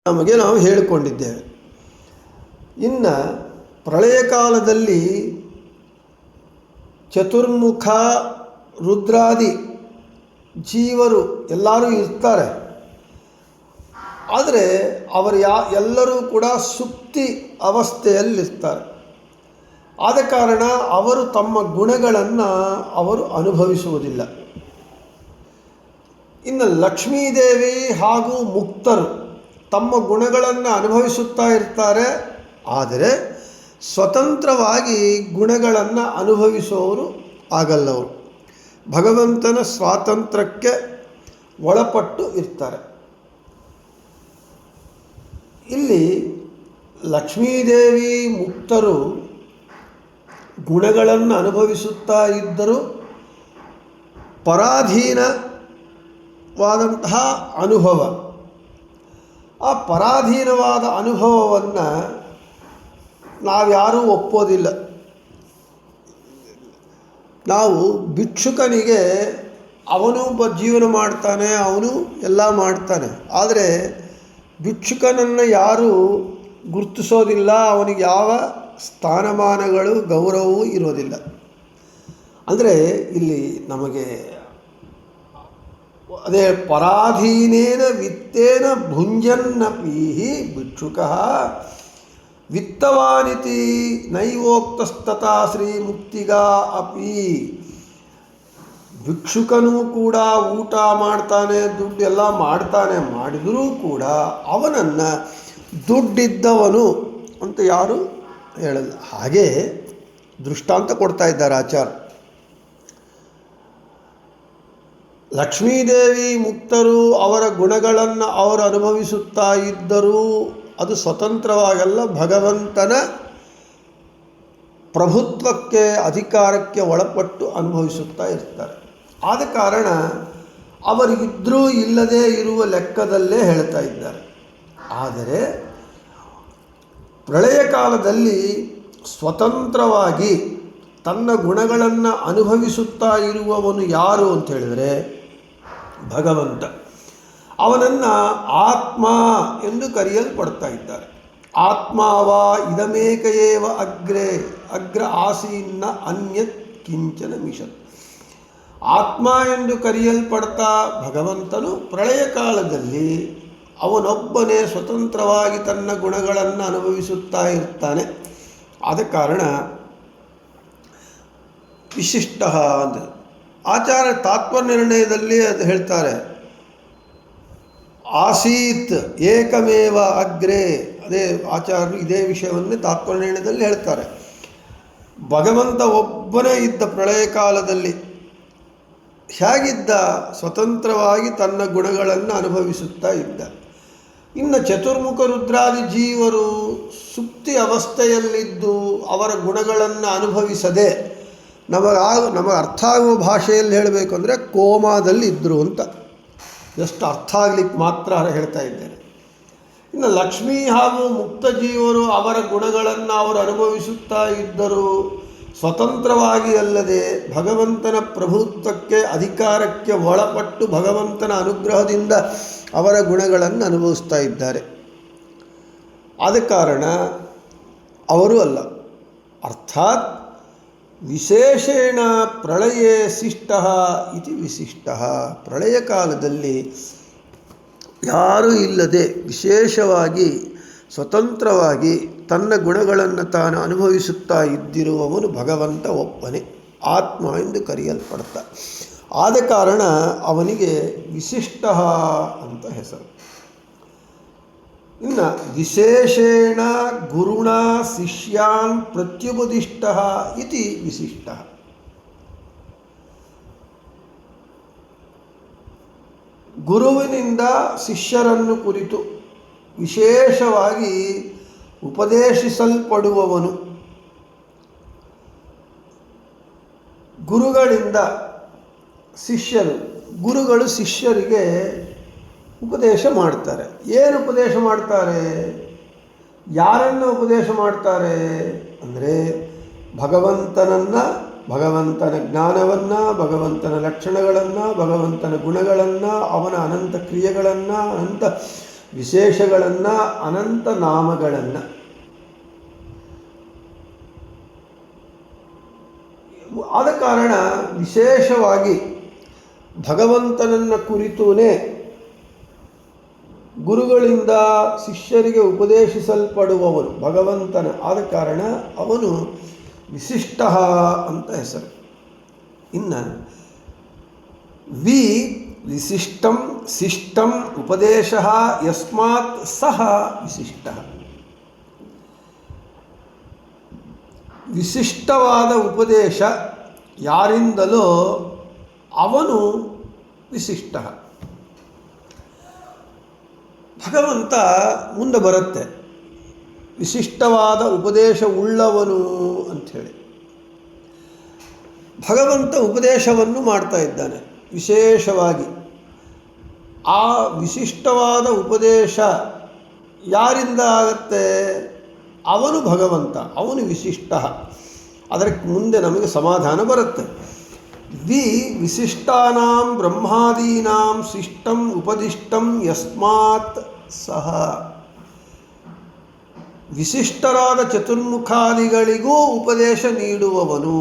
ನಮಗೆ ನಾವು ಹೇಳಿಕೊಂಡಿದ್ದೇವೆ. ಇನ್ನು ಪ್ರಳಯ ಕಾಲದಲ್ಲಿ ಚತುರ್ಮುಖ ರುದ್ರಾದಿ ಜೀವರು ಎಲ್ಲರೂ ಇರ್ತಾರೆ. ಆದರೆ ಅವರು ಎಲ್ಲರೂ ಕೂಡ ಸುಪ್ತಿ ಅವಸ್ಥೆಯಲ್ಲಿರ್ತಾರೆ. ಆದ ಕಾರಣ ಅವರು ತಮ್ಮ ಗುಣಗಳನ್ನು ಅವರು ಅನುಭವಿಸುವುದಿಲ್ಲ. ಇನ್ನು ಲಕ್ಷ್ಮೀದೇವಿ ಹಾಗೂ ಮುಕ್ತರು ತಮ್ಮ ಗುಣಗಳನ್ನು ಅನುಭವಿಸುತ್ತಾ ಇರ್ತಾರೆ. ಆದರೆ ಸ್ವತಂತ್ರವಾಗಿ ಗುಣಗಳನ್ನು ಅನುಭವಿಸುವವರು ಆಗಲ್ಲವರು. ಭಗವಂತನ ಸ್ವಾತಂತ್ರ್ಯಕ್ಕೆ ಒಳಪಟ್ಟು ಇರ್ತಾರೆ. ಇಲ್ಲಿ ಲಕ್ಷ್ಮೀದೇವಿ ಮುಕ್ತರು ಗುಣಗಳನ್ನು ಅನುಭವಿಸುತ್ತಾ ಇದ್ದರೂ ಪರಾಧೀನವಾದಂತಹ ಅನುಭವ, ಆ ಪರಾಧೀನವಾದ ಅನುಭವವನ್ನು ನಾವ್ಯಾರೂ ಒಪ್ಪೋದಿಲ್ಲ. ನಾವು ಭಿಕ್ಷುಕನಿಗೆ ಅವನು ಜೀವನ ಮಾಡ್ತಾನೆ, ಅವನು ಎಲ್ಲ ಮಾಡ್ತಾನೆ. ಆದರೆ ಭಿಕ್ಷುಕನನ್ನು ಯಾರೂ ಗುರುತಿಸೋದಿಲ್ಲ, ಅವನಿಗೆ ಯಾವ ಸ್ಥಾನಮಾನಗಳು ಗೌರವವೂ ಇರೋದಿಲ್ಲ. ಅಂದರೆ ಇಲ್ಲಿ ನಮಗೆ ಅದೇ ಪರಾಧೀನೇನ ವಿತ್ತೇನ ಭುಂಜನ್ನಪೀಹಿ ಭಿಕ್ಷುಕ ವಿತ್ತವಾನಿತಿ ನೈವೋಕ್ತಸ್ತಥಾ ಶ್ರೀ ಮುಕ್ತಿಗಾ ಅಪಿ. ಭಿಕ್ಷುಕನೂ ಕೂಡ ಊಟ ಮಾಡ್ತಾನೆ, ದುಡ್ಡೆಲ್ಲ ಮಾಡ್ತಾನೆ, ಮಾಡಿದರೂ ಕೂಡ ಅವನನ್ನು ದುಡ್ಡಿದ್ದವನು ಅಂತ ಯಾರು ಹೇಳಲ್ಲ. ಹಾಗೆ ದೃಷ್ಟಾಂತ ಕೊಡ್ತಾ ಇದ್ದಾರೆ ಆಚಾರ್ಯ. ಲಕ್ಷ್ಮೀದೇವಿ ಮುಕ್ತರು ಅವರ ಗುಣಗಳನ್ನು ಅವರು ಅನುಭವಿಸುತ್ತಾ ಇದ್ದರೂ ಅದು ಸ್ವತಂತ್ರವಾಗಲ್ಲ, ಭಗವಂತನ ಪ್ರಭುತ್ವಕ್ಕೆ ಅಧಿಕಾರಕ್ಕೆ ಒಳಪಟ್ಟು ಅನುಭವಿಸುತ್ತಾ ಇರ್ತಾರೆ. ಆದ ಕಾರಣ ಅವರಿಗಿದ್ರೂ ಇಲ್ಲದೇ ಇರುವ ಲೆಕ್ಕದಲ್ಲೇ ಹೇಳ್ತಾ ಇದ್ದಾರೆ. ಆದರೆ ಪ್ರಳಯ ಕಾಲದಲ್ಲಿ ಸ್ವತಂತ್ರವಾಗಿ ತನ್ನ ಗುಣಗಳನ್ನು ಅನುಭವಿಸುತ್ತಾ ಇರುವವನು ಯಾರು ಅಂತ ಹೇಳಿದರೆ ಭಗವಂತ. ಅವನನ್ನು ಆತ್ಮ ಎಂದು ಕರೆಯಲ್ಪಡ್ತಾ ಇದ್ದಾರೆ. ಆತ್ಮಾವಾ ಇದಮೇಕ ಏವ ಅಗ್ರ ಆಸೀನ್ನ ಅನ್ಯತ್ ಕಿಂಚನ ಮಿಷತ್. ಆತ್ಮ ಎಂದು ಕರೆಯಲ್ಪಡ್ತಾ ಭಗವಂತನು ಪ್ರಳಯ ಕಾಲದಲ್ಲಿ ಅವನೊಬ್ಬನೇ ಸ್ವತಂತ್ರವಾಗಿ ತನ್ನ ಗುಣಗಳನ್ನು ಅನುಭವಿಸುತ್ತಾ ಇರ್ತಾನೆ. ಆದ ಕಾರಣ ವಿಶಿಷ್ಟ ಅಂತ ಆಚಾರ್ಯ ತಾತ್ಪರ್ಯನಿರ್ಣಯದಲ್ಲಿ ಅದು ಹೇಳ್ತಾರೆ. ಆಸೀತ್ ಏಕಮೇವ ಅಗ್ರೆ. ಅದೇ ಆಚಾರ್ಯರು ಇದೇ ವಿಷಯವನ್ನು ತಾತ್ಪರ್ಯನಿರ್ಣಯದಲ್ಲಿ ಹೇಳ್ತಾರೆ. ಭಗವಂತ ಒಬ್ಬನೇ ಇದ್ದ ಪ್ರಳಯ ಕಾಲದಲ್ಲಿ. ಹೇಗಿದ್ದ? ಸ್ವತಂತ್ರವಾಗಿ ತನ್ನ ಗುಣಗಳನ್ನು ಅನುಭವಿಸುತ್ತಾ ಇದ್ದ. ಇನ್ನು ಚತುರ್ಮುಖ ರುದ್ರಾದಿ ಜೀವರು ಸುಪ್ತಿ ಅವಸ್ಥೆಯಲ್ಲಿದ್ದು ಅವರ ಗುಣಗಳನ್ನು ಅನುಭವಿಸದೆ ನಮಗೆ ಅರ್ಥ ಆಗುವ ಭಾಷೆಯಲ್ಲಿ ಹೇಳಬೇಕು ಅಂದರೆ ಕೋಮಾದಲ್ಲಿ ಇದ್ದರು ಅಂತ, ಎಷ್ಟು ಅರ್ಥ ಆಗಲಿಕ್ಕೆ ಮಾತ್ರ ಹೇಳ್ತಾ ಇದ್ದೇನೆ. ಇನ್ನು ಲಕ್ಷ್ಮೀ ಹಾಗೂ ಮುಕ್ತ ಜೀವರು ಅವರ ಗುಣಗಳನ್ನು ಅವರು ಅನುಭವಿಸುತ್ತಾ ಇದ್ದರು, ಸ್ವತಂತ್ರವಾಗಿ ಅಲ್ಲದೆ ಭಗವಂತನ ಪ್ರಭುತ್ವಕ್ಕೆ ಅಧಿಕಾರಕ್ಕೆ ಒಳಪಟ್ಟು ಭಗವಂತನ ಅನುಗ್ರಹದಿಂದ ಅವರ ಗುಣಗಳನ್ನು ಅನುಭವಿಸ್ತಾ ಇದ್ದಾರೆ. ಆದ ಕಾರಣ ಅವರು ಅಲ್ಲ. ಅರ್ಥಾತ್ ವಿಶೇಷೇಣ ಪ್ರಳಯೇ ಶಿಷ್ಟ ಇತಿ ವಿಶಿಷ್ಟ. ಪ್ರಳಯ ಕಾಲದಲ್ಲಿ ಯಾರೂ ಇಲ್ಲದೆ ವಿಶೇಷವಾಗಿ ಸ್ವತಂತ್ರವಾಗಿ ತನ್ನ ಗುಣಗಳನ್ನು ತಾನು ಅನುಭವಿಸುತ್ತಾ ಇದ್ದಿರುವವನು ಭಗವಂತ ಒಬ್ಬನೇ, ಆತ್ಮ ಎಂದು ಕರೆಯಲ್ಪಡ್ತ. ಆದ ಕಾರಣ ಅವನಿಗೆ ವಿಶಿಷ್ಟ ಅಂತ ಹೆಸರು. ಇನ್ನು ವಿಶೇಷೇಣ ಗುರುಣ ಶಿಷ್ಯಾನ್ ಪ್ರತ್ಯುಪದಿಷ್ಟ ಇತಿ ವಿಶಿಷ್ಟ. ಗುರುವಿನಿಂದ ಶಿಷ್ಯರನ್ನು ಕುರಿತು ವಿಶೇಷವಾಗಿ ಉಪದೇಶಿಸಲ್ಪಡುವವನು. ಗುರುಗಳಿಂದ ಶಿಷ್ಯರು, ಗುರುಗಳು ಶಿಷ್ಯರಿಗೆ ಉಪದೇಶ ಮಾಡ್ತಾರೆ. ಏನು ಉಪದೇಶ ಮಾಡ್ತಾರೆ? ಯಾರನ್ನು ಉಪದೇಶ ಮಾಡ್ತಾರೆ ಅಂದರೆ ಭಗವಂತನನ್ನು, ಭಗವಂತನ ಜ್ಞಾನವನ್ನು, ಭಗವಂತನ ಲಕ್ಷಣಗಳನ್ನು, ಭಗವಂತನ ಗುಣಗಳನ್ನು, ಅವನ ಅನಂತ ಕ್ರಿಯೆಗಳನ್ನು, ಅನಂತ ವಿಶೇಷಗಳನ್ನು, ಅನಂತ ನಾಮಗಳನ್ನು. ಆದ ಕಾರಣ ವಿಶೇಷವಾಗಿ ಭಗವಂತನನ್ನು ಕುರಿತೂನೇ ಗುರುಗಳಿಂದ ಶಿಷ್ಯರಿಗೆ ಉಪದೇಶಿಸಲ್ಪಡುವವನು ಭಗವಂತನ. ಆದ ಕಾರಣ ಅವನು ವಿಶಿಷ್ಟ ಅಂತ ಹೆಸರು. ಇನ್ನು ವಿಶಿಷ್ಟಂ ಶಿಷ್ಟಂ ಉಪದೇಶ ಯಸ್ಮಾತ್ ಸಹ ವಿಶಿಷ್ಟ. ವಿಶಿಷ್ಟವಾದ ಉಪದೇಶ ಯಾರಿಂದಲೋ ಅವನು ವಿಶಿಷ್ಟ. ಭಗವಂತ ಮುಂದೆ ಬರುತ್ತೆ ವಿಶಿಷ್ಟವಾದ ಉಪದೇಶ ಉಳ್ಳವನು ಅಂಥೇಳಿ. ಭಗವಂತ ಉಪದೇಶವನ್ನು ಮಾಡ್ತಾ ಇದ್ದಾನೆ ವಿಶೇಷವಾಗಿ. ಆ ವಿಶಿಷ್ಟವಾದ ಉಪದೇಶ ಯಾರಿಂದ ಆಗುತ್ತೆ? ಅವನು ಭಗವಂತ, ಅವನು ವಿಶಿಷ್ಟ. ಅದಕ್ಕೆ ಮುಂದೆ ನಮಗೆ ಸಮಾಧಾನ ಬರುತ್ತೆ. ವಿಶಿಷ್ಟಾನಾಂ ಬ್ರಹ್ಮಾದೀನಾಂ ಶಿಷ್ಟಂ ಉಪದಿಷ್ಟಂ ಯಸ್ಮಾತ್ ಸಹ. ವಿಶಿಷ್ಟರಾದ ಚತುರ್ಮುಖಾದಿಗಳಿಗೂ ಉಪದೇಶ ನೀಡುವವನು.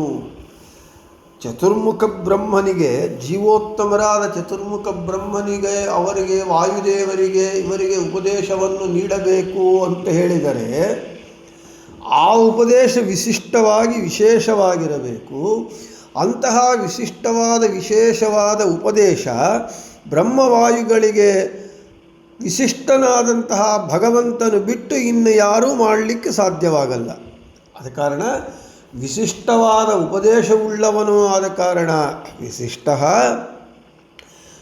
ಚತುರ್ಮುಖ ಬ್ರಹ್ಮನಿಗೆ, ಜೀವೋತ್ತಮರಾದ ಚತುರ್ಮುಖ ಬ್ರಹ್ಮನಿಗೆ, ಅವರಿಗೆ ವಾಯುದೇವರಿಗೆ ಇವರಿಗೆ ಉಪದೇಶವನ್ನು ನೀಡಬೇಕು ಅಂತ ಹೇಳಿದರೆ ಆ ಉಪದೇಶ ವಿಶಿಷ್ಟವಾಗಿ ವಿಶೇಷವಾಗಿರಬೇಕು. ಅಂತಹ ವಿಶಿಷ್ಟವಾದ ವಿಶೇಷವಾದ ಉಪದೇಶ ಬ್ರಹ್ಮವಾಯುಗಳಿಗೆ ವಿಶಿಷ್ಟನಾದಂತಹ ಭಗವಂತನು ಬಿಟ್ಟು ಇನ್ನು ಯಾರೂ ಮಾಡಲಿಕ್ಕೆ ಸಾಧ್ಯವಾಗಲ್ಲ. ಆದ ಕಾರಣ ವಿಶಿಷ್ಟವಾದ ಉಪದೇಶವುಳ್ಳವನು. ಆದ ಕಾರಣ ವಿಶಿಷ್ಟ.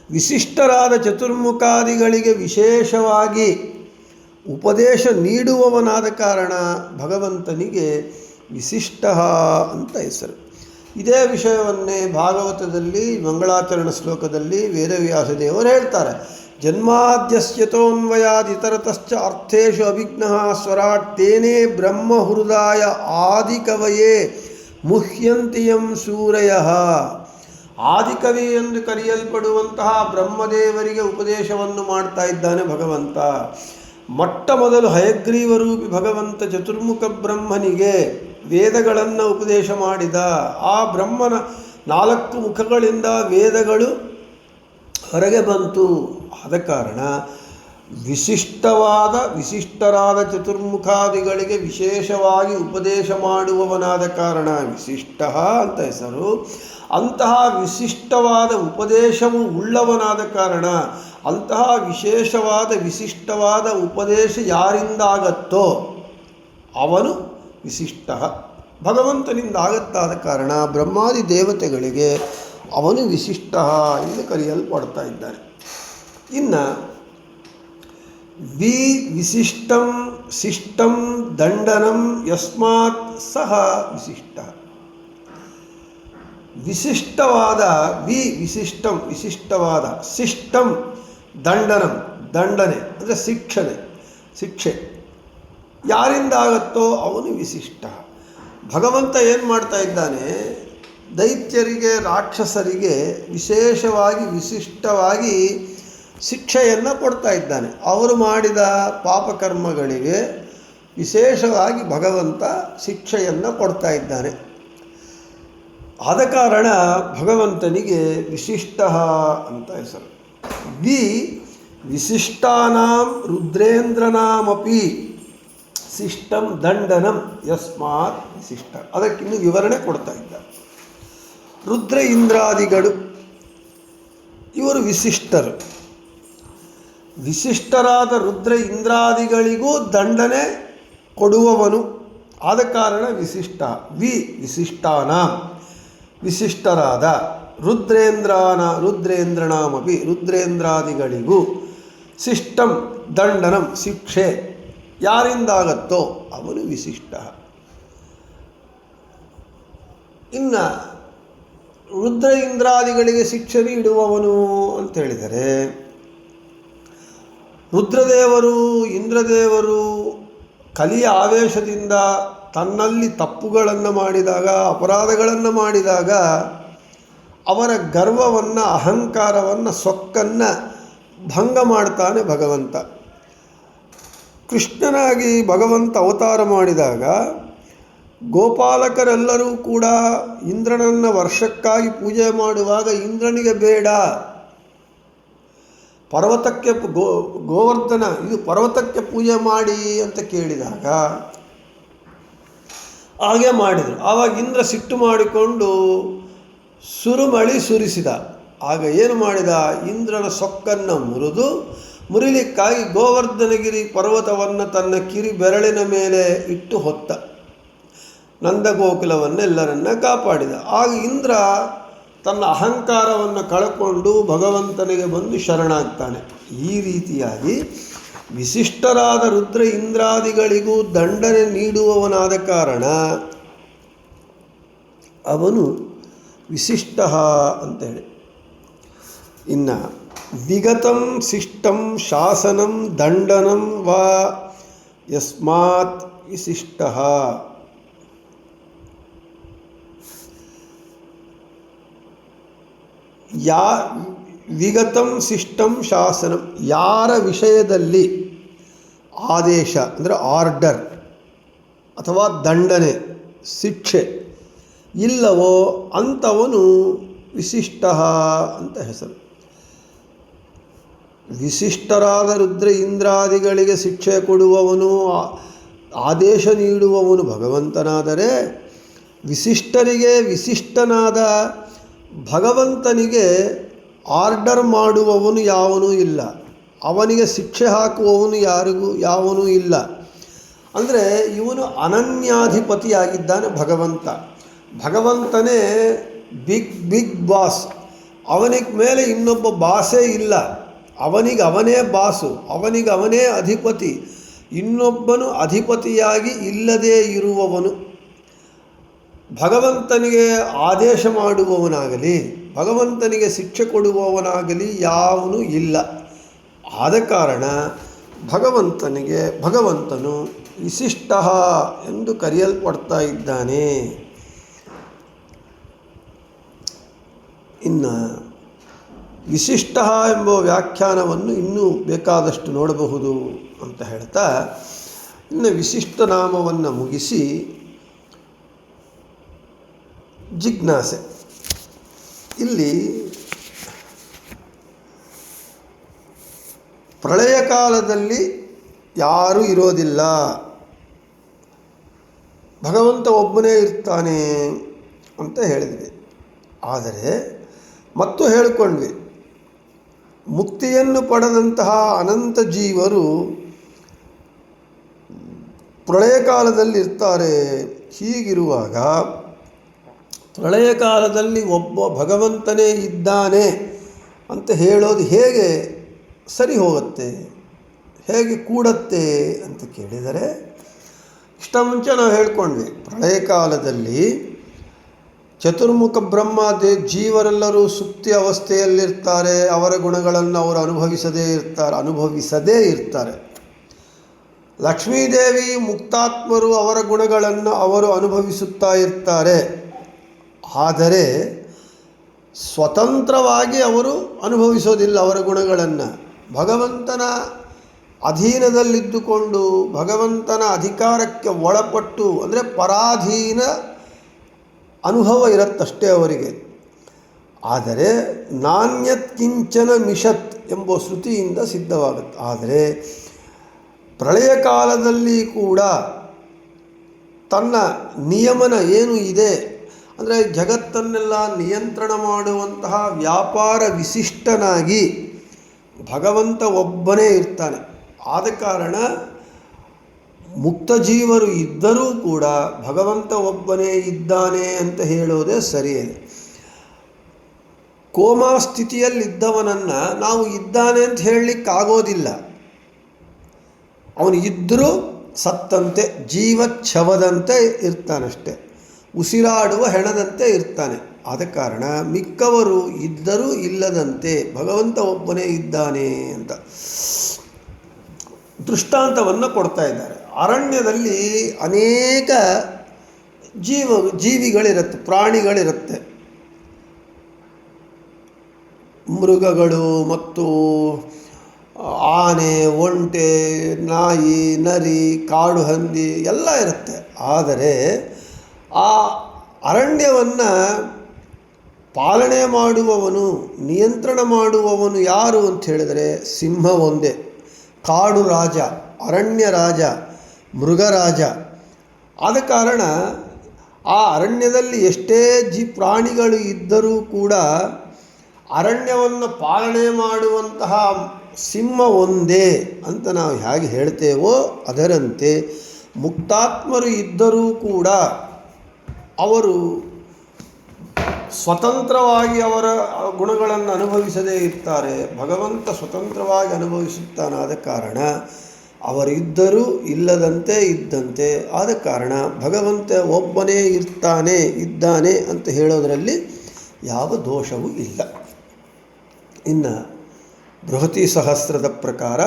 ವಿಶಿಷ್ಟರಾದ ಚತುರ್ಮುಖಾದಿಗಳಿಗೆ ವಿಶೇಷವಾಗಿ ಉಪದೇಶ ನೀಡುವವನಾದ ಕಾರಣ ಭಗವಂತನಿಗೆ ವಿಶಿಷ್ಟ ಅಂತ ಹೆಸರು. ಇದೇ ವಿಷಯವನ್ನೇ ಭಾಗವತದಲ್ಲಿ ಮಂಗಳಾಚರಣ ಶ್ಲೋಕದಲ್ಲಿ ವೇದವ್ಯಾಸ ದೇವರು ಹೇಳ್ತಾರೆ. ಜನ್ಮಾದ್ಯಸ್ಯತೋನ್ವಯಾದಿತರತಶ್ಚ ಅರ್ಥೇಶು ಅಭಿಜ್ಞಃ ಸ್ವರಾಟ್ ತೇನೇ ಬ್ರಹ್ಮ ಹೃದಯ ಆದಿಕವಯೇ ಮುಹ್ಯಂತಿಯಂ ಸೂರಯಃ. ಆದಿಕವಿ ಎಂದು ಕರೆಯಲ್ಪಡುವಂತಹ ಬ್ರಹ್ಮದೇವರಿಗೆ ಉಪದೇಶವನ್ನು ಮಾಡ್ತಾ ಇದ್ದಾನೆ ಭಗವಂತ. ಮೊಟ್ಟ ಮೊದಲು ಹಯಗ್ರೀವರೂಪಿ ಭಗವಂತ ಚತುರ್ಮುಖ ಬ್ರಹ್ಮನಿಗೆ ವೇದಗಳನ್ನು ಉಪದೇಶ ಮಾಡಿದ. ಆ ಬ್ರಹ್ಮನ 4 ಮುಖಗಳಿಂದ ವೇದಗಳು ಹೊರಗೆ ಬಂತು. ಆದ ಕಾರಣ ವಿಶಿಷ್ಟರಾದ ಚತುರ್ಮುಖಾದಿಗಳಿಗೆ ವಿಶೇಷವಾಗಿ ಉಪದೇಶ ಮಾಡುವವನಾದ ಕಾರಣ ವಿಶಿಷ್ಟ ಅಂತ ಹೆಸರು. ಅಂತಹ ವಿಶಿಷ್ಟವಾದ ಉಪದೇಶವು ಉಳ್ಳವನಾದ ಕಾರಣ ಅಂತಹ ವಿಶಿಷ್ಟವಾದ ಉಪದೇಶ ಯಾರಿಂದಾಗತ್ತೋ ಅವನು ವಿಶಿಷ್ಟ. ಭಗವಂತನಿಂದ ಆಗತ್ತಾದ ಕಾರಣ ಬ್ರಹ್ಮಾದಿ ದೇವತೆಗಳಿಗೆ ಅವನು ವಿಶಿಷ್ಟ ಎಂದು ಕರೆಯಲ್ಪಡ್ತಾ ಇದ್ದಾನೆ. ಇನ್ನು ವಿಶಿಷ್ಟಂ ಶಿಷ್ಟಂ ದಂಡನಂ ಯಸ್ಮಾತ್ ಸಹ ವಿಶಿಷ್ಟ. ವಿಶಿಷ್ಟವಾದ ವಿಶಿಷ್ಟವಾದ ಶಿಷ್ಟಂ ದಂಡನಂ ದಂಡನೆ ಅಂದರೆ ಶಿಕ್ಷೆ ಯಾರಿಂದಾಗತ್ತೋ ಅವನು ವಿಶಿಷ್ಟ. ಭಗವಂತ ಏನು ಮಾಡ್ತಾ ಇದ್ದಾನೆ? ದೈತ್ಯರಿಗೆ ರಾಕ್ಷಸರಿಗೆ ವಿಶಿಷ್ಟವಾಗಿ ಶಿಕ್ಷೆಯನ್ನು ಕೊಡ್ತಾ ಇದ್ದಾನೆ. ಅವರು ಮಾಡಿದ ಪಾಪಕರ್ಮಗಳಿಗೆ ವಿಶೇಷವಾಗಿ ಭಗವಂತ ಶಿಕ್ಷೆಯನ್ನು ಕೊಡ್ತಾ ಇದ್ದಾನೆ. ಆದ ಕಾರಣ ಭಗವಂತನಿಗೆ ವಿಶಿಷ್ಟ ಅಂತ ಹೆಸರು. ವಿಶಿಷ್ಟಾನಾಂ ರುದ್ರೇಂದ್ರನಾಮಪಿ ಶಿಷ್ಟಂ ದಂಡನಂ ಯಸ್ಮಾತ್ ವಿಶಿಷ್ಟ. ಅದಕ್ಕಿನ್ನು ವಿವರಣೆ ಕೊಡ್ತಾ ಇದ್ದಾರೆ. ರುದ್ರ ಇಂದ್ರಾದಿಗಳು ಇವರು ವಿಶಿಷ್ಟರು. ವಿಶಿಷ್ಟರಾದ ರುದ್ರ ಇಂದ್ರಾದಿಗಳಿಗೂ ದಂಡನೆ ಕೊಡುವವನು. ಆದ ಕಾರಣ ವಿಶಿಷ್ಟ. ವಿಶಿಷ್ಟಾನಾಂ ವಿಶಿಷ್ಟರಾದ ರುದ್ರೇಂದ್ರನಾಮಪಿ ರುದ್ರೇಂದ್ರಾದಿಗಳಿಗೂ ಶಿಷ್ಟಂ ದಂಡನಂ ಶಿಕ್ಷೆ ಯಾರಿಂದಾಗತ್ತೋ ಅವನು ವಿಶಿಷ್ಟ. ಇನ್ನು ರುದ್ರ ಇಂದ್ರಾದಿಗಳಿಗೆ ಶಿಕ್ಷೆ ನೀಡುವವನು ಅಂತ ಹೇಳಿದರೆ ರುದ್ರದೇವರು ಇಂದ್ರದೇವರು ಕಲಿಯ ಆವೇಶದಿಂದ ತನ್ನಲ್ಲಿ ತಪ್ಪುಗಳನ್ನು ಮಾಡಿದಾಗ ಅಪರಾಧಗಳನ್ನು ಮಾಡಿದಾಗ ಅವರ ಗರ್ವವನ್ನು ಅಹಂಕಾರವನ್ನು ಸೊಕ್ಕನ್ನು ಭಂಗ ಮಾಡ್ತಾನೆ ಭಗವಂತ. ಕೃಷ್ಣನಾಗಿ ಭಗವಂತ ಅವತಾರ ಮಾಡಿದಾಗ ಗೋಪಾಲಕರೆಲ್ಲರೂ ಕೂಡ ಇಂದ್ರನನ್ನು ವರ್ಷಕ್ಕಾಗಿ ಪೂಜೆ ಮಾಡುವಾಗ ಇಂದ್ರನಿಗೆ ಬೇಡ, ಪರ್ವತಕ್ಕೆ ಗೋವರ್ಧನ ಇದು ಪರ್ವತಕ್ಕೆ ಪೂಜೆ ಮಾಡಿ ಅಂತ ಕೇಳಿದಾಗ ಹಾಗೆ ಮಾಡಿದರು. ಆವಾಗ ಇಂದ್ರ ಸಿಟ್ಟು ಮಾಡಿಕೊಂಡು ಸುರುಮಳಿ ಸುರಿಸಿದ. ಆಗ ಏನು ಮಾಡಿದ, ಇಂದ್ರನ ಸೊಕ್ಕನ್ನು ಮುರಿಲಿಕ್ಕಾಗಿ ಗೋವರ್ಧನಗಿರಿ ಪರ್ವತವನ್ನು ತನ್ನ ಕಿರಿ ಬೆರಳಿನ ಮೇಲೆ ಇಟ್ಟು ಹೊತ್ತ, ನಂದಗೋಕುಲವನ್ನೆಲ್ಲರನ್ನ ಕಾಪಾಡಿದ. ಆಗ ಇಂದ್ರ ತನ್ನ ಅಹಂಕಾರವನ್ನು ಕಳ್ಕೊಂಡು ಭಗವಂತನಿಗೆ ಬಂದು ಶರಣಾಗ್ತಾನೆ. ಈ ರೀತಿಯಾಗಿ ವಿಶಿಷ್ಟರಾದ ರುದ್ರ ಇಂದ್ರಾದಿಗಳಿಗೂ ದಂಡನೆ ನೀಡುವವನಾದ ಕಾರಣ ಅವನು ವಿಶಿಷ್ಟ ಅಂತ ಹೇಳಿ. ಇನ್ನು ವಿಗತಂ ಶಿಷ್ಟಂ ಶಾಸನಂ ದಂಡನಂ ವಾ ಯಸ್ಮಾತ್ ವಿಶಿಷ್ಟ. ವಿಗತಂ ಶಿಷ್ಟಂ ಶಾಸನಂ, ಯಾರ ವಿಷಯದಲ್ಲಿ ಆದೇಶ ಅಂದರೆ ಆರ್ಡರ್ ಅಥವಾ ದಂಡನೆ ಶಿಕ್ಷೆ ಇಲ್ಲವೋ ಅಂಥವನು ವಿಶಿಷ್ಟ ಅಂತ ಹೆಸರು. ವಿಶಿಷ್ಟರಾದ ರುದ್ರ ಇಂದ್ರಾದಿಗಳಿಗೆ ಶಿಕ್ಷೆ ಕೊಡುವವನು, ಆದೇಶ ನೀಡುವವನು ಭಗವಂತನಾದರೆ, ವಿಶಿಷ್ಟರಿಗೆ ವಿಶಿಷ್ಟನಾದ ಭಗವಂತನಿಗೆ ಆರ್ಡರ್ ಮಾಡುವವನು ಯಾವನೂ ಇಲ್ಲ, ಅವನಿಗೆ ಶಿಕ್ಷೆ ಹಾಕುವವನು ಯಾವನೂ ಇಲ್ಲ. ಅಂದರೆ ಇವನು ಅನನ್ಯಾಧಿಪತಿಯಾಗಿದ್ದಾನೆ ಭಗವಂತ. ಭಗವಂತನೇ ಬಿಗ್ ಬಾಸ್, ಅವನಿಗೆ ಮೇಲೆ ಇನ್ನೊಬ್ಬ ಬಾಸೇ ಇಲ್ಲ. ಅವನಿಗೆ ಅವನೇ ಬಾಸು, ಅವನಿಗೆ ಅವನೇ ಅಧಿಪತಿ, ಇನ್ನೊಬ್ಬನು ಅಧಿಪತಿಯಾಗಿ ಇಲ್ಲದೇ ಇರುವವನು. ಭಗವಂತನಿಗೆ ಆದೇಶ ಮಾಡುವವನಾಗಲಿ ಭಗವಂತನಿಗೆ ಶಿಕ್ಷೆ ಕೊಡುವವನಾಗಲಿ ಯಾವನೂ ಇಲ್ಲ. ಆದ ಕಾರಣ ಭಗವಂತನು ವಿಶಿಷ್ಟ ಎಂದು ಕರೆಯಲ್ಪಡ್ತಾ ಇದ್ದಾನೆ. ಇನ್ನು ವಿಶಿಷ್ಟ ಎಂಬ ವ್ಯಾಖ್ಯಾನವನ್ನು ಇನ್ನೂ ಬೇಕಾದಷ್ಟು ನೋಡಬಹುದು ಅಂತ ಹೇಳ್ತಾ ಇನ್ನು ವಿಶಿಷ್ಟ ನಾಮವನ್ನು ಮುಗಿಸಿ ಜಿಜ್ಞಾಸೆ. ಇಲ್ಲಿ ಪ್ರಳಯ ಕಾಲದಲ್ಲಿ ಯಾರೂ ಇರೋದಿಲ್ಲ, ಭಗವಂತ ಒಬ್ಬನೇ ಇರ್ತಾನೆ ಅಂತ ಹೇಳಿದ್ವಿ. ಆದರೆ ಮತ್ತು ಹೇಳಿಕೊಂಡ್ವಿ, ಮುಕ್ತಿಯನ್ನು ಪಡೆದಂತಹ ಅನಂತ ಜೀವರು ಪ್ರಳಯ ಕಾಲದಲ್ಲಿ ಇರ್ತಾರೆ. ಹೀಗಿರುವಾಗ ಪ್ರಳಯ ಕಾಲದಲ್ಲಿ ಒಬ್ಬ ಭಗವಂತನೇ ಇದ್ದಾನೆ ಅಂತ ಹೇಳೋದು ಹೇಗೆ ಸರಿ ಹೋಗುತ್ತೆ, ಹೇಗೆ ಕೂಡತ್ತೆ ಅಂತ ಕೇಳಿದರೆ, ಇಷ್ಟ ಮುಂಚೆ ನಾವು ಹೇಳ್ಕೊಂಡ್ವಿ, ಪ್ರಳಯ ಕಾಲದಲ್ಲಿ ಚತುರ್ಮುಖ ಬ್ರಹ್ಮಾದಿ ಜೀವರೆಲ್ಲರೂ ಸುಪ್ತಿ ಅವಸ್ಥೆಯಲ್ಲಿರ್ತಾರೆ. ಅವರ ಗುಣಗಳನ್ನು ಅವರು ಅನುಭವಿಸದೇ ಇರ್ತಾರೆ. ಲಕ್ಷ್ಮೀದೇವಿ ಮುಕ್ತಾತ್ಮರು, ಅವರ ಗುಣಗಳನ್ನು ಅವರು ಅನುಭವಿಸುತ್ತಾ ಇರ್ತಾರೆ. ಆದರೆ ಸ್ವತಂತ್ರವಾಗಿ ಅವರು ಅನುಭವಿಸೋದಿಲ್ಲ ಅವರ ಗುಣಗಳನ್ನು. ಭಗವಂತನ ಅಧೀನದಲ್ಲಿದ್ದುಕೊಂಡು ಭಗವಂತನ ಅಧಿಕಾರಕ್ಕೆ ಒಳಪಟ್ಟು, ಅಂದರೆ ಪರಾಧೀನ ಅನುಭವ ಇರುತ್ತಷ್ಟೇ ಅವರಿಗೆ. ಆದರೆ ನಾಣ್ಯತ್ ಕಿಂಚನ ಮಿಷತ್ ಎಂಬ ಶ್ರುತಿಯಿಂದ ಸಿದ್ಧವಾಗುತ್ತೆ. ಆದರೆ ಪ್ರಳಯ ಕಾಲದಲ್ಲಿ ಕೂಡ ತನ್ನ ನಿಯಮನ ಏನು ಇದೆ, ಅಂದರೆ ಜಗತ್ತನ್ನೆಲ್ಲ ನಿಯಂತ್ರಣ ಮಾಡುವಂತಹ ವ್ಯಾಪಾರ ವಿಶಿಷ್ಟನಾಗಿ ಭಗವಂತ ಒಬ್ಬನೇ ಇರ್ತಾನೆ. ಆದ ಕಾರಣ ಮುಕ್ತ ಜೀವರು ಇದ್ದರೂ ಕೂಡ ಭಗವಂತ ಒಬ್ಬನೇ ಇದ್ದಾನೆ ಅಂತ ಹೇಳೋದೇ ಸರಿಯೇ. ಕೋಮಾ ಸ್ಥಿತಿಯಲ್ಲಿದ್ದವನನ್ನು ನಾವು ಇದ್ದಾನೆ ಅಂತ ಹೇಳಲಿಕ್ಕಾಗೋದಿಲ್ಲ. ಅವನು ಇದ್ದರೂ ಸತ್ತಂತೆ, ಜೀವಚ್ಛವದಂತೆ ಇರ್ತಾನಷ್ಟೆ, ಉಸಿರಾಡುವ ಹೆಣದಂತೆ ಇರ್ತಾನೆ. ಆದ ಕಾರಣ ಮಿಕ್ಕವರು ಇದ್ದರೂ ಇಲ್ಲದಂತೆ ಭಗವಂತ ಒಬ್ಬನೇ ಇದ್ದಾನೆ ಅಂತ ದೃಷ್ಟಾಂತವನ್ನು ಕೊಡ್ತಾ ಇದ್ದಾರೆ. ಅರಣ್ಯದಲ್ಲಿ ಅನೇಕ ಜೀವಿಗಳಿರುತ್ತೆ, ಪ್ರಾಣಿಗಳಿರುತ್ತೆ, ಮೃಗಗಳು ಮತ್ತು ಆನೆ, ಒಂಟೆ, ನಾಯಿ, ನರಿ, ಕಾಡು ಹಂದಿ ಎಲ್ಲ ಇರುತ್ತೆ. ಆದರೆ ಆ ಅರಣ್ಯವನ್ನು ಪಾಲನೆ ಮಾಡುವವನು, ನಿಯಂತ್ರಣ ಮಾಡುವವನು ಯಾರು ಅಂತ ಹೇಳಿದರೆ ಸಿಂಹ ಒಂದೇ. ಕಾಡು ರಾಜ, ಅರಣ್ಯ ರಾಜ, ಮೃಗರಾಜ. ಆದ ಕಾರಣ ಆ ಅರಣ್ಯದಲ್ಲಿ ಎಷ್ಟೇ ಪ್ರಾಣಿಗಳು ಇದ್ದರೂ ಕೂಡ ಅರಣ್ಯವನ್ನು ಪಾಲನೆ ಮಾಡುವಂತಹ ಸಿಂಹ ಒಂದೇ ಅಂತ ನಾವು ಹೇಗೆ ಹೇಳ್ತೇವೋ ಅದರಂತೆ ಮುಕ್ತಾತ್ಮರು ಇದ್ದರೂ ಕೂಡ ಅವರು ಸ್ವತಂತ್ರವಾಗಿ ಅವರ ಗುಣಗಳನ್ನು ಅನುಭವಿಸದೇ ಇರ್ತಾರೆ. ಭಗವಂತ ಸ್ವತಂತ್ರವಾಗಿ ಅನುಭವಿಸುತ್ತಾನಾದ ಕಾರಣ ಅವರಿದ್ದರೂ ಇಲ್ಲದಂತೆ ಇದ್ದಂತೆ. ಆದ ಕಾರಣ ಭಗವಂತ ಒಬ್ಬನೇ ಇದ್ದಾನೆ ಅಂತ ಹೇಳೋದರಲ್ಲಿ ಯಾವ ದೋಷವೂ ಇಲ್ಲ. ಇನ್ನು ಬೃಹತಿ ಸಹಸ್ರದ ಪ್ರಕಾರ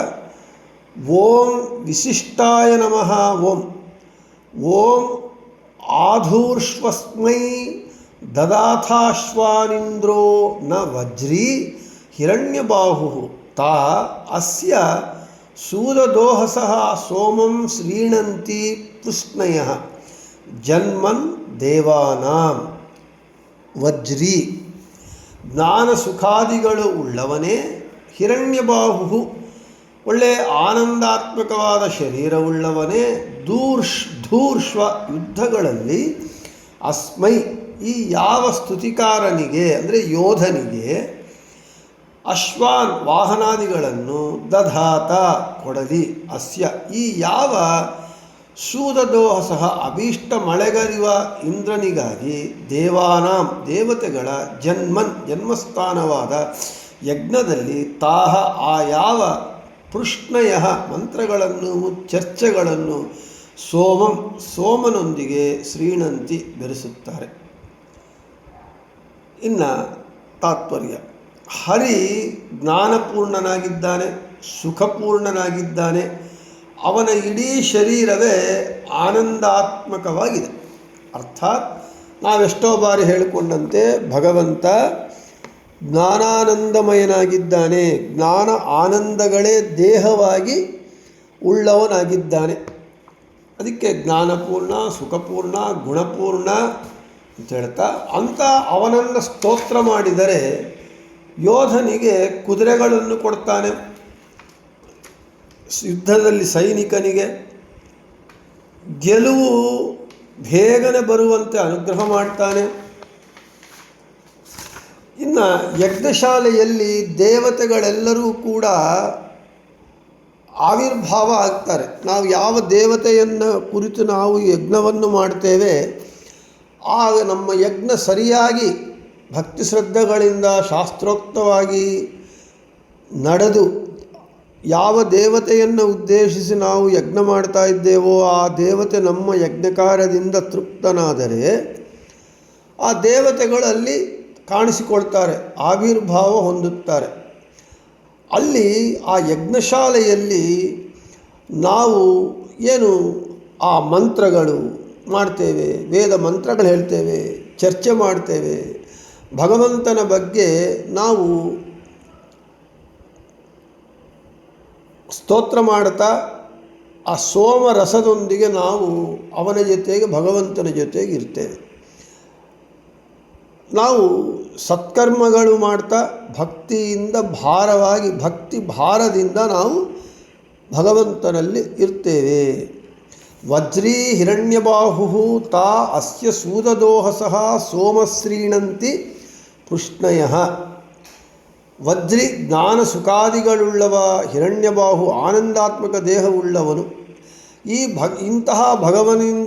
ಓಂ ವಿಶಿಷ್ಟಾಯ ನಮಃ ಓಂ. ಓಂ ಆಧೂರ್ಶ್ವಸ್ಮೈ ದದಾಥಾಶ್ವಾನಿಂದ್ರೋ ನ ವಜ್ರೀ ಹಿರಣ್ಯಬಾಹು ತಾ ಅಸ್ಯ ಸೂದದೋಹಸಃ ಸೋಮಂ ಶ್ರೀಣಂತಿ ಪೃಷ್ಣಯಃ ಜನ್ಮನ್ ದೇವಾನಾಂ. ವಜ್ರೀ ಜ್ಞಾನ ಸುಖಾದಿಗಳು ಉಳ್ಳವನೇ, ಹಿರಣ್ಯಬಾಹು ಒಳ್ಳೆಯ ಆನಂದಾತ್ಮಕವಾದ ಶರೀರವುಳ್ಳವನೇ, ಧೂರ್ಶ್ವ ಯುದ್ಧಗಳಲ್ಲಿ ಅಸ್ಮೈ ಈ ಯಾವ ಸ್ತುತಿಕಾರನಿಗೆ ಅಂದರೆ ಯೋಧನಿಗೆ ಅಶ್ವಾನ್ ವಾಹನಾದಿಗಳನ್ನು ದಧಾತ ಕೊಡಲಿ, ಅಸ್ಯ ಈ ಯಾವ ಶೂದದೋಹಸಃ ಅಭೀಷ್ಟ ಮಳೆಗರಿವ ಇಂದ್ರನಿಗಾಗಿ ದೇವಾನಾಂ ದೇವತೆಗಳ ಜನ್ಮಸ್ಥಾನವಾದ ಯಜ್ಞದಲ್ಲಿ ತಾಹ ಆ ಯಾವ ಪೃಷ್ಣಯ ಮಂತ್ರಗಳನ್ನು ಚರ್ಚೆಗಳನ್ನು ಸೋಮನೊಂದಿಗೆ ಶ್ರೀಣಂತಿ ಬೆರೆಸುತ್ತಾರೆ. ಇನ್ನು ತಾತ್ಪರ್ಯ, ಹರಿ ಜ್ಞಾನಪೂರ್ಣನಾಗಿದ್ದಾನೆ, ಸುಖಪೂರ್ಣನಾಗಿದ್ದಾನೆ. ಅವನ ಇಡೀ ಶರೀರವೇ ಆನಂದಾತ್ಮಕವಾಗಿದೆ. ಅರ್ಥಾತ್ ನಾವೆಷ್ಟೋ ಬಾರಿ ಹೇಳಿಕೊಂಡಂತೆ ಭಗವಂತ ಜ್ಞಾನಾನಂದಮಯನಾಗಿದ್ದಾನೆ, ಜ್ಞಾನ ಆನಂದಗಳೇ ದೇಹವಾಗಿ ಉಳ್ಳವನಾಗಿದ್ದಾನೆ. ಅದಕ್ಕೆ ಜ್ಞಾನಪೂರ್ಣ, ಸುಖಪೂರ್ಣ, ಗುಣಪೂರ್ಣ ಅಂತ ಹೇಳ್ತಾ ಅಂಥ ಅವನನ್ನು ಸ್ತೋತ್ರ ಮಾಡಿದರೆ ಯೋಧನಿಗೆ ಕುದುರೆಗಳನ್ನು ಕೊಡ್ತಾನೆ, ಯುದ್ಧದಲ್ಲಿ ಸೈನಿಕನಿಗೆ ಗೆಲುವು ಬೇಗನೆ ಬರುವಂತೆ ಅನುಗ್ರಹ ಮಾಡ್ತಾನೆ. ಇನ್ನು ಯಜ್ಞಶಾಲೆಯಲ್ಲಿ ದೇವತೆಗಳೆಲ್ಲರೂ ಕೂಡ ಆವಿರ್ಭಾವ ಆಗ್ತಾರೆ. ನಾವು ಯಾವ ದೇವತೆಯನ್ನು ಕುರಿತು ನಾವು ಯಜ್ಞವನ್ನು ಮಾಡ್ತೇವೆ ಆಗ ನಮ್ಮ ಯಜ್ಞ ಸರಿಯಾಗಿ ಭಕ್ತಿ ಶ್ರದ್ಧೆಗಳಿಂದ ಶಾಸ್ತ್ರೋಕ್ತವಾಗಿ ನಡೆದು ಯಾವ ದೇವತೆಯನ್ನು ಉದ್ದೇಶಿಸಿ ನಾವು ಯಜ್ಞ ಮಾಡ್ತಾ ಇದ್ದೇವೋ ಆ ದೇವತೆ ನಮ್ಮ ಯಜ್ಞಕಾರ್ಯದಿಂದ ತೃಪ್ತನಾದರೆ ಆ ದೇವತೆಗಳಲ್ಲಿ ಕಾಣಿಸಿಕೊಳ್ತಾರೆ, ಆವಿರ್ಭಾವ ಹೊಂದುತ್ತಾರೆ. ಅಲ್ಲಿ ಆ ಯಜ್ಞಶಾಲೆಯಲ್ಲಿ ನಾವು ಏನು ಆ ಮಂತ್ರಗಳು ಮಾಡ್ತೇವೆ, ವೇದ ಮಂತ್ರಗಳು ಹೇಳ್ತೇವೆ, ಚರ್ಚೆ ಮಾಡ್ತೇವೆ, ಭಗವಂತನ ಬಗ್ಗೆ ನಾವು ಸ್ತೋತ್ರ ಮಾಡ್ತಾ ಆ ಸೋಮರಸದೊಂದಿಗೆ ನಾವು ಅವನ ಜೊತೆಗೆ ಭಗವಂತನ ಜೊತೆಗೆ ಇರ್ತೇವೆ. ನಾವು ಸತ್ಕರ್ಮಗಳು ಮಾಡ್ತಾ ಭಕ್ತಿಯಿಂದ ಭಾರವಾಗಿ ಭಕ್ತಿ ಭಾರದಿಂದ ನಾವು ಭಗವಂತನಲ್ಲಿ ಇರ್ತೇವೆ. ವಜ್ರೀ ಹಿರಣ್ಯಬಾಹು ತಾ ಅಸ್ಯ ಸೂದದೋಹಸಃ ಸೋಮಶ್ರೀಣಂತಿ ಪೃಷ್ಣಯಃ. ವಜ್ರಿ ಜ್ಞಾನ ಸುಖಾದಿಗಳುಳ್ಳವ, ಹಿರಣ್ಯಬಾಹು ಆನಂದಾತ್ಮಕ ದೇಹವುಳ್ಳವನು. ಈ ಇಂತಹ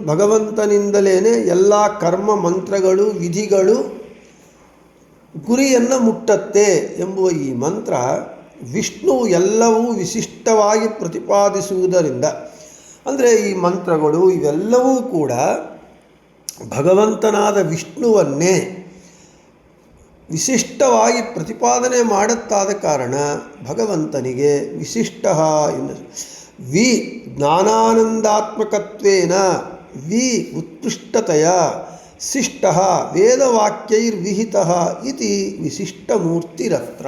ಭಗವಂತನಿಂದಲೇ ಎಲ್ಲ ಕರ್ಮ ಮಂತ್ರಗಳು ವಿಧಿಗಳು ಗುರಿಯನ್ನು ಮುಟ್ಟತ್ತೆ ಎಂಬುವ ಈ ಮಂತ್ರ ವಿಷ್ಣು ಎಲ್ಲವೂ ವಿಶಿಷ್ಟವಾಗಿ ಪ್ರತಿಪಾದಿಸುವುದರಿಂದ, ಅಂದರೆ ಈ ಮಂತ್ರಗಳು ಇವೆಲ್ಲವೂ ಕೂಡ ಭಗವಂತನಾದ ವಿಷ್ಣುವನ್ನೇ ವಿಶಿಷ್ಟವಾಗಿ ಪ್ರತಿಪಾದನೆ ಮಾಡುತ್ತಾದ ಕಾರಣ ಭಗವಂತನಿಗೆ ವಿಶಿಷ್ಟ ಎಂದು ವಿ ಜ್ಞಾನಾನಂದಾತ್ಮಕತ್ವೇನ ವಿ ಉತ್ಕೃಷ್ಟತೆಯ ಶಿಷ್ಟ ವೇದವಾಕ್ಯೈರ್ವಿಹಿತ ಇತಿ ವಿಶಿಷ್ಟಮೂರ್ತಿರತ್ರ.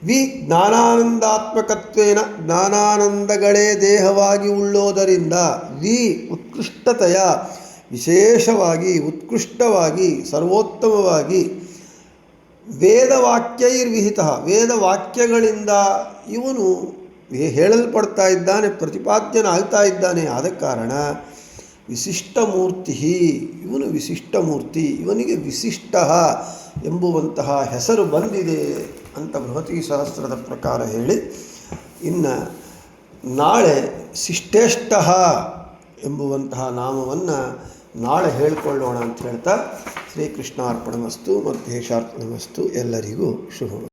ವಿ ಜ್ಞಾನಾನಂದಾತ್ಮಕತ್ವೇನ ಜ್ಞಾನಾನಂದಗಳೇ ದೇಹವಾಗಿ ಉಳ್ಳೋದರಿಂದ ವಿ ಉತ್ಕೃಷ್ಟತೆಯ ವಿಶೇಷವಾಗಿ ಉತ್ಕೃಷ್ಟವಾಗಿ ಸರ್ವೋತ್ತಮವಾಗಿ ವೇದವಾಕ್ಯೈರ್ವಿಹಿತ ವೇದವಾಕ್ಯಗಳಿಂದ ಇವನು ಹೇಳಲ್ಪಡ್ತಾ ಇದ್ದಾನೆ, ಪ್ರತಿಪಾದ್ಯನಾಗ್ತಾ ಇದ್ದಾನೆ. ಆದ ಕಾರಣ ವಿಶಿಷ್ಟಮೂರ್ತಿ, ಇವನು ವಿಶಿಷ್ಟಮೂರ್ತಿ, ಇವನಿಗೆ ವಿಶಿಷ್ಟ ಎಂಬುವಂತಹ ಹೆಸರು ಬಂದಿದೆ ಅಂತ ಬೃಹತಿ ಸಹಸ್ರದ ಪ್ರಕಾರ ಹೇಳಿ, ಇನ್ನು ನಾಳೆ ಶಿಷ್ಟೇಷ್ಟ ಎಂಬುವಂತಹ ನಾಮವನ್ನು ನಾಳೆ ಹೇಳಿಕೊಳ್ಳೋಣ ಅಂತ ಹೇಳ್ತಾ ಶ್ರೀಕೃಷ್ಣಾರ್ಪಣಮಸ್ತು ಮಧ್ಯೇಶಾರ್ಪಣಮಸ್ತು. ಎಲ್ಲರಿಗೂ ಶುಭ.